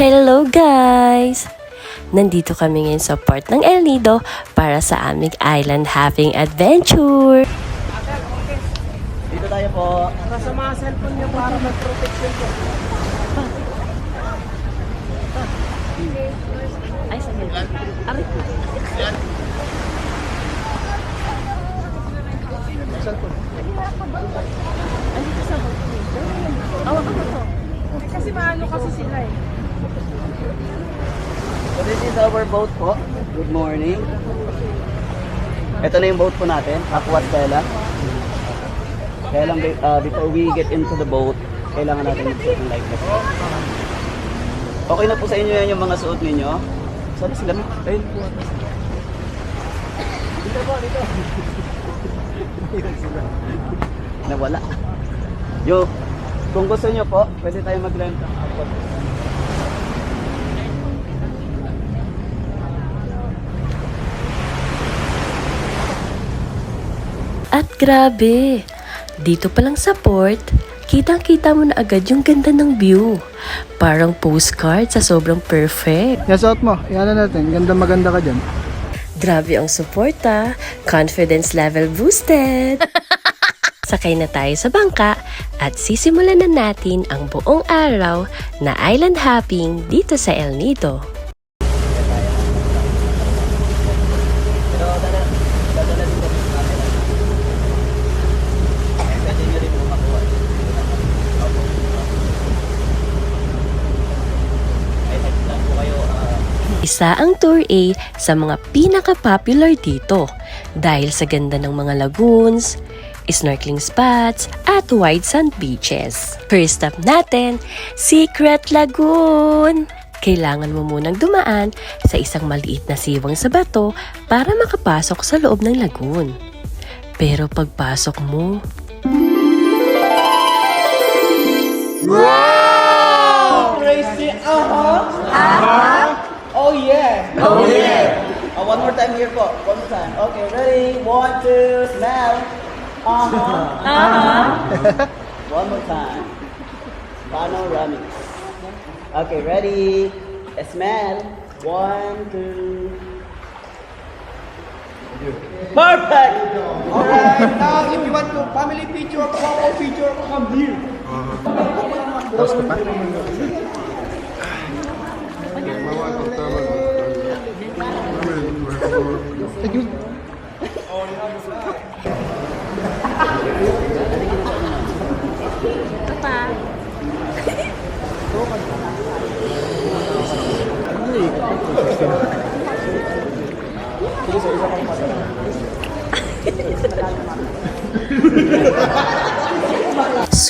Hello guys! Nandito kami ngayon sa port ng El Nido para sa aming island hopping adventure. Dito tayo po. Nasa mga cellphone niyo para mag-protection po. Ay, saglit. Aray. Cellphone. Andito sa boat. Awak ko to. Kasi maano kasi sila eh. So this is our boat po. Good morning. Ito na yung boat po natin, Aqua Stella. Kaya lang, before we get into the boat, kailangan natin mag-suot ng life vest. Okay na po sa inyo yan yung mga suot ninyo? Saan sila? Ayun po. Dito po, dito. Ayun sila. Nawala. Yo, kung gusto nyo po, pwede tayo mag-rent ng Aqua. At grabe, dito pa lang sa port, kitang-kita mo na agad yung ganda ng view. Parang postcard sa sobrang perfect. Yasuot mo. Yan na natin. Ganda-maganda ka dyan. Grabe ang suporta, confidence level boosted. Sakay na tayo sa bangka at sisimulan na natin ang buong araw na island hopping dito sa El Nido. Isa ang Tour A sa mga pinaka-popular dito dahil sa ganda ng mga lagoons, snorkeling spots, at white sand beaches. First stop natin, Secret Lagoon! Kailangan mo munang dumaan sa isang maliit na siwang sa bato para makapasok sa loob ng lagoon. Pero pagpasok mo, Wow! Crazy! Oh yeah! Oh yeah! One more time here po. One more time. Okay, ready? 1, 2, smell. One more time. Panoramic. Okay, ready? Smell. 1, 2. Perfect! Alright, now if you want to family picture, couple picture, come here. Tapos ka pa?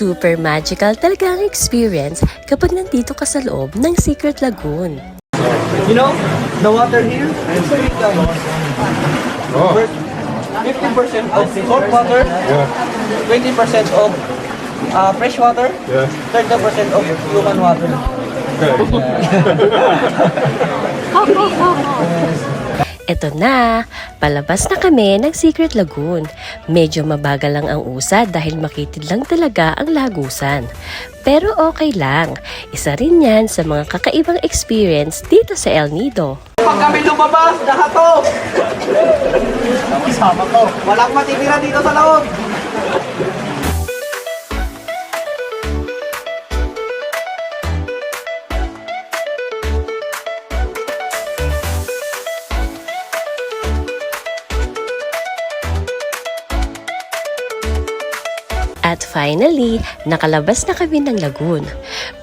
super magical talaga ang experience kapag nandito ka sa loob ng Secret Lagoon. You know, the water here is very nice. 50% of salt water, 20% of fresh water, 30% of human water. Eto na, palabas na kami ng Secret Lagoon. Medyo mabagal lang ang usad dahil makitid lang talaga ang lagusan. Pero okay lang, isa rin yan sa mga kakaibang experience dito sa El Nido. Pag kami lumabas, lahat to! Sama ko. Walang matitira dito sa loob. At finally, nakalabas na kami ng lagoon.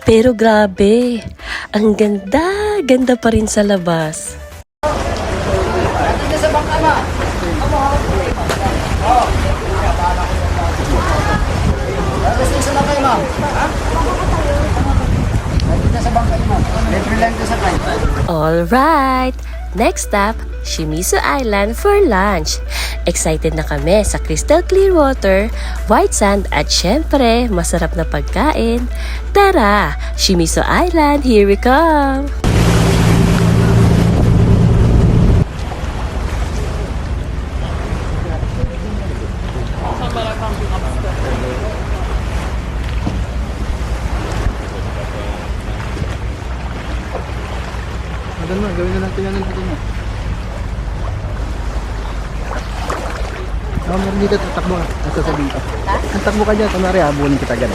Pero grabe, ang ganda pa rin sa labas. Dito sa bangka ma. Tapos isa na kayo ma'am. Ha? Dito sa bangka ma'am. Libre lang ito sa kayo. Alright! Next stop, Shimizu Island for lunch. Excited na kami sa crystal clear water, white sand at syempre, masarap na pagkain. Tara! Shimizu Island, here we come! gawin na natin yan. Meron dito, tatakbo ka. Ang sasabihin ko. Ang takbo ka dyan, kunwari habulin kita dyan.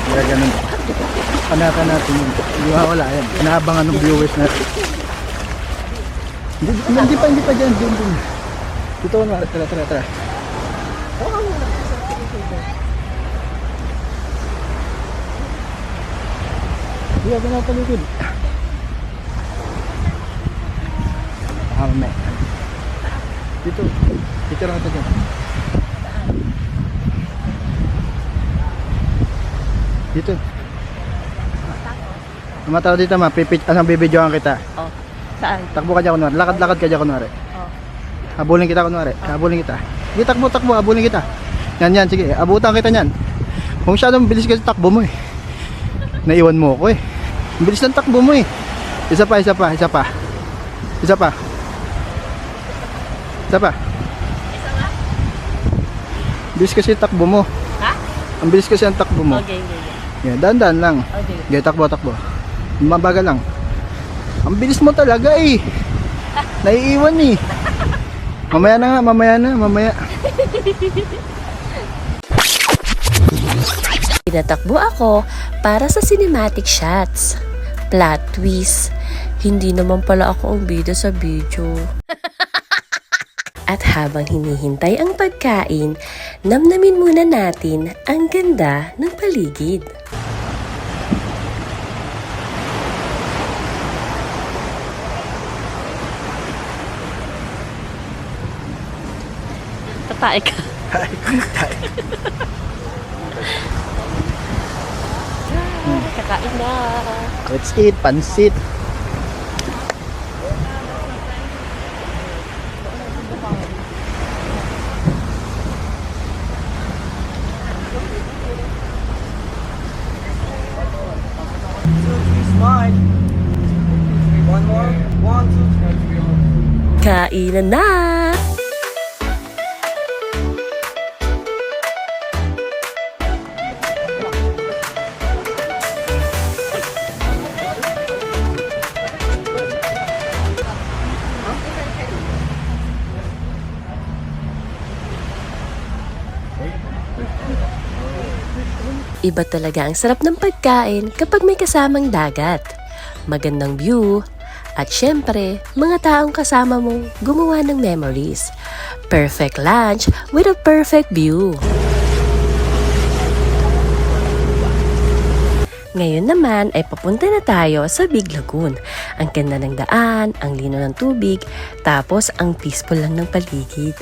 Kaya ganun. Panatan natin yun. Hindi mawala yan. Inaabangan ng viewers natin. Hindi pa dyan. Dun. Dito kunwari, tara. Hindi ako napalikod. Mamaya. Dito lang ito dyan. Dito. Tumatawag dito ma, bibidyoan kita. Oh, saan? Takbo ka dyan kunwari, lakad ka dyan kunwari. Oh. Habulin kita kunwari, habulin kita. Sige, takbo, habulin kita. Yan, sige, abutan kita nyan. Kung masyadong bilis kasi takbo mo eh. Naiwan mo ako eh. Ang bilis ng takbo mo eh. Isa pa. Bilis kasi takbo mo. Ha? Ang bilis kasi ang takbo mo. Okay. Yan, dahan lang. Okay. Okay, takbo. Mabagal lang. Ang bilis mo talaga eh. Naiiwan eh. Mamaya na. Pinatakbo ako para sa cinematic shots. Plot twist. Hindi naman pala ako ang bida sa video. At habang hinihintay ang pagkain, namnamin muna natin ang ganda ng paligid. Tatay ka. Kakain na. Let's eat, pansit. Smile. One more. 1, 2, 3. Kainan na! Iba talaga ang sarap ng pagkain kapag may kasamang dagat, magandang view, at syempre, mga taong kasama mong gumawa ng memories. Perfect lunch with a perfect view. Ngayon naman ay papunta na tayo sa Big Lagoon. Ang ganda ng daan, ang lino ng tubig, tapos ang peaceful lang ng paligid.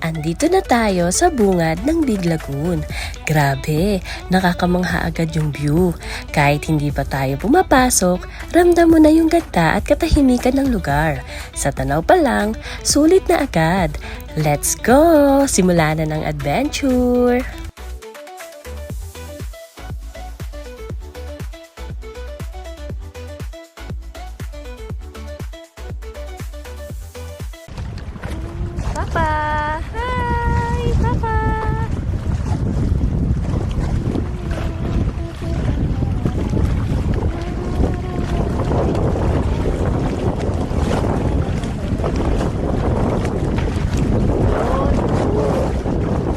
Andito na tayo sa bungad ng Big Lagoon. Grabe, nakakamangha agad yung view. Kahit hindi pa tayo pumapasok, ramdam mo na yung ganda at katahimikan ng lugar. Sa tanaw pa lang, sulit na agad. Let's go! Simula na ng adventure! Papa! Hi! Papa!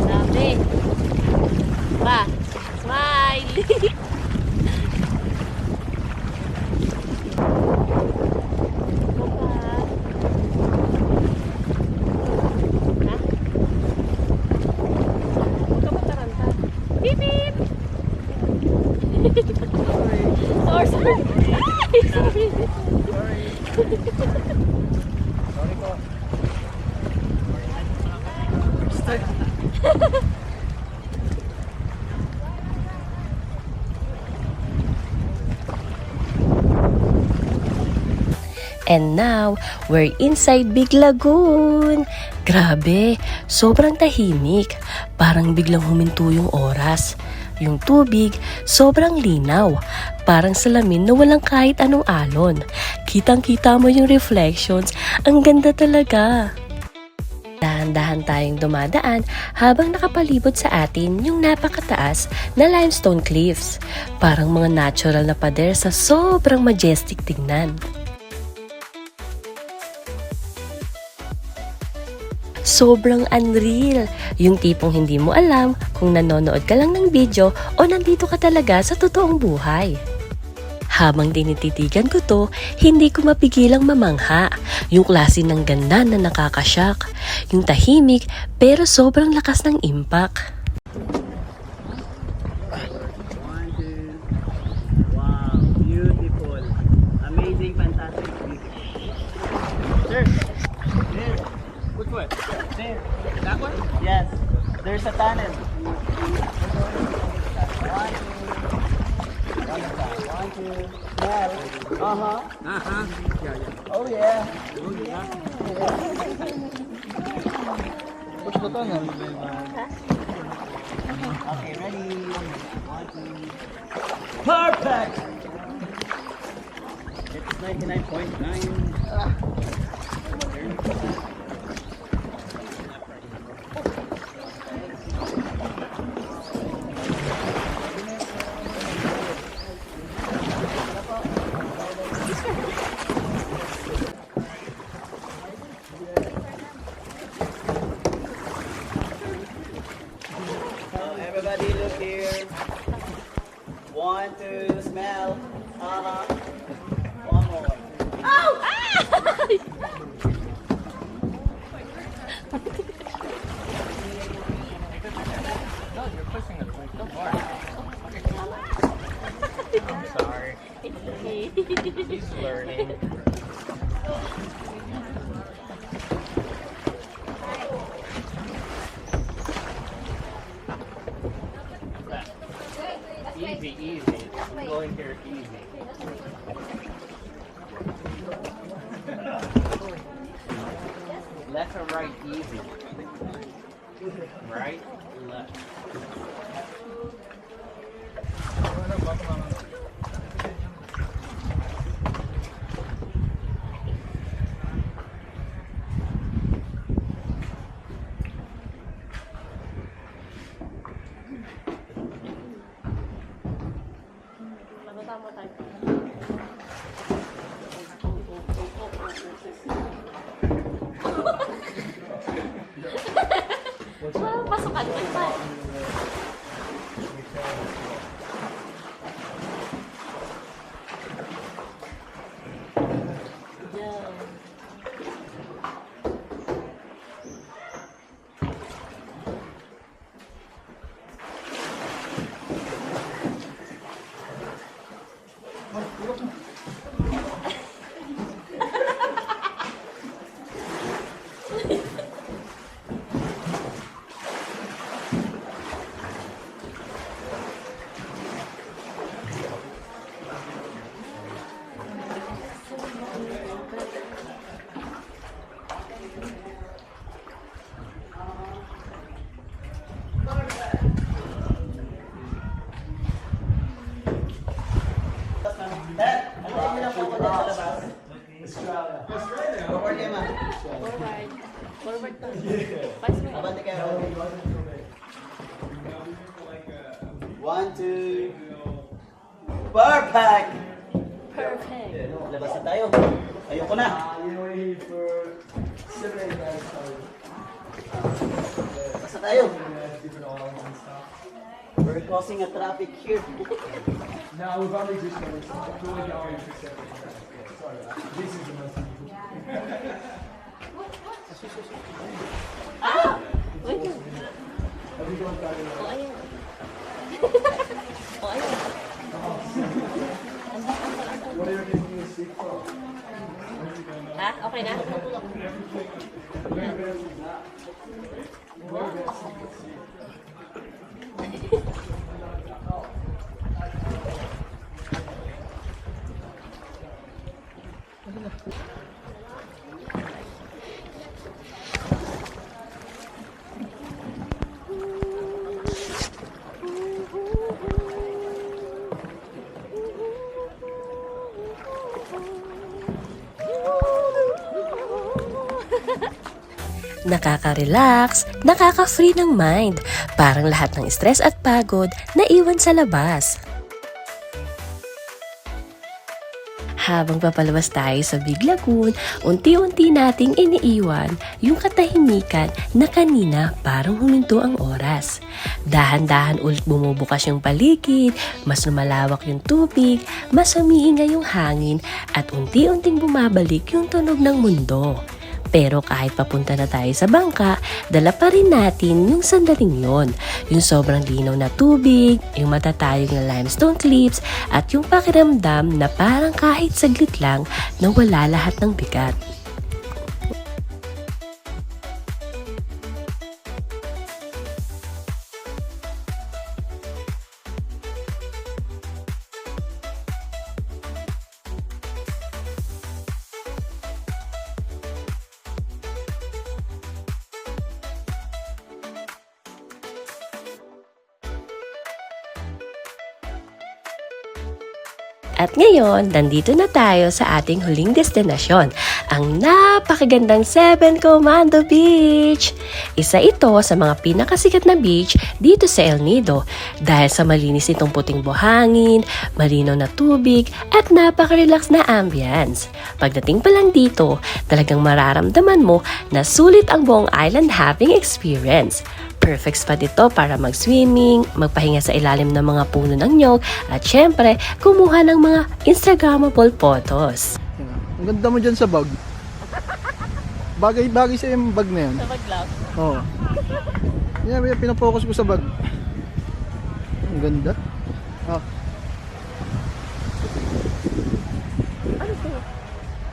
Sabi! Pa! Smile! Sorry. And now, we're inside Big Lagoon. Grabe, sobrang tahimik. Parang biglang huminto yung oras. Yung tubig, sobrang linaw. Parang salamin na walang kahit anong alon. Kitang-kita mo yung reflections. Ang ganda talaga. Dahan-dahan tayong dumadaan habang nakapalibot sa atin yung napakataas na limestone cliffs. Parang mga natural na pader sa sobrang majestic tingnan. Sobrang unreal. Yung tipong hindi mo alam kung nanonood ka lang ng video o nandito ka talaga sa totoong buhay. Habang tinititigan ko to, hindi ko mapigilang mamangha. Yung klase ng ganda na nakakashock. Yung tahimik pero sobrang lakas ng impact. Wow, beautiful. Amazing, fantastic. Sir, there. Which one? There. That one? Yes, there's a tunnel. One, two, smell. Uh-huh. Oh yeah. Push the tunnel. Okay, ready? One, two. Perfect! It's 99.9. Everybody look here. One, two, smell. Uh-huh. One more. Sorry. He's learning. Easy, easy. I'm going here easy. Left or right, easy. Right, left. Pasukan ko pa. Forward to. Abante kayo. One, two. Perfect! Perfect. Labas na tayo. Ayoko na. Labas na tayo. We're causing a traffic here. No, we've only just got this. It's only going for 7 minutes. Sorry, this is the most beautiful. Wait lang. Have you gone back in O, ayun. O, ayun. What are you giving me a seat for? Ha? Okay na? Nakaka-relax, nakaka-free ng mind. Parang lahat ng stress at pagod na iwan sa labas. Habang papalabas tayo sa Big Lagoon, unti-unti nating iniiwan yung katahimikan na kanina parang huminto ang oras. Dahan-dahan ulit bumubukas yung paligid, mas lumalawak yung tubig, mas humihinga yung hangin, at unti-unting bumabalik yung tunog ng mundo. Pero kahit papunta na tayo sa bangka, dala pa rin natin yung sandaling yon. Yung sobrang linaw na tubig, yung matatayog na limestone cliffs, at yung pakiramdam na parang kahit saglit lang nawala lahat ng bigat. At ngayon, nandito na tayo sa ating huling destinasyon, ang napakagandang Seven Comando Beach. Isa ito sa mga pinakasikat na beach dito sa El Nido dahil sa malinis nitong puting buhangin, malinaw na tubig at napaka-relax na ambience. Pagdating pa lang dito, talagang mararamdaman mo na sulit ang buong island hopping experience. Perfect spot ito para mag-swimming, magpahinga sa ilalim ng mga puno ng nyog, at syempre, kumuha ng mga Instagrammable photos. Ang ganda mo dyan sa bag. Bagay sa yung bag na yan. Sa bag lang? Oo. Yan, pinapokus ko sa bag. Ang ganda. Ah. Ano to?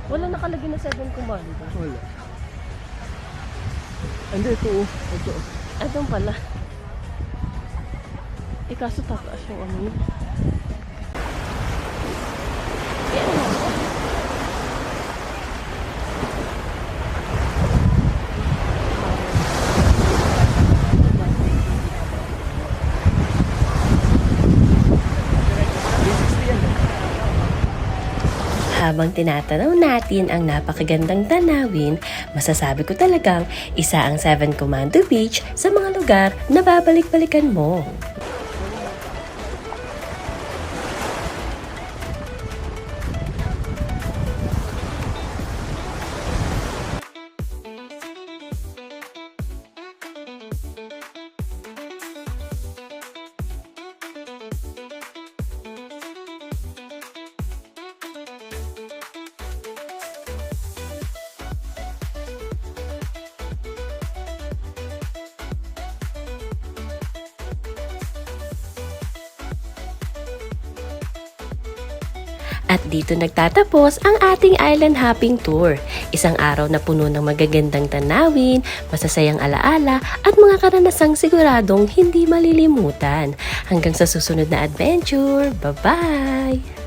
Wala nakalagay na 7 Comando. Wala. Hindi, ito oh. Ito. Doon pala. Kaso tataas yung ano yun. Habang tinatanaw natin ang napakagandang tanawin, masasabi ko talagang isa ang Seven Comando Beach sa mga lugar na babalik-balikan mo. At dito nagtatapos ang ating island hopping tour. Isang araw na puno ng magagandang tanawin, masasayang alaala at mga karanasang siguradong hindi malilimutan. Hanggang sa susunod na adventure. Bye-bye!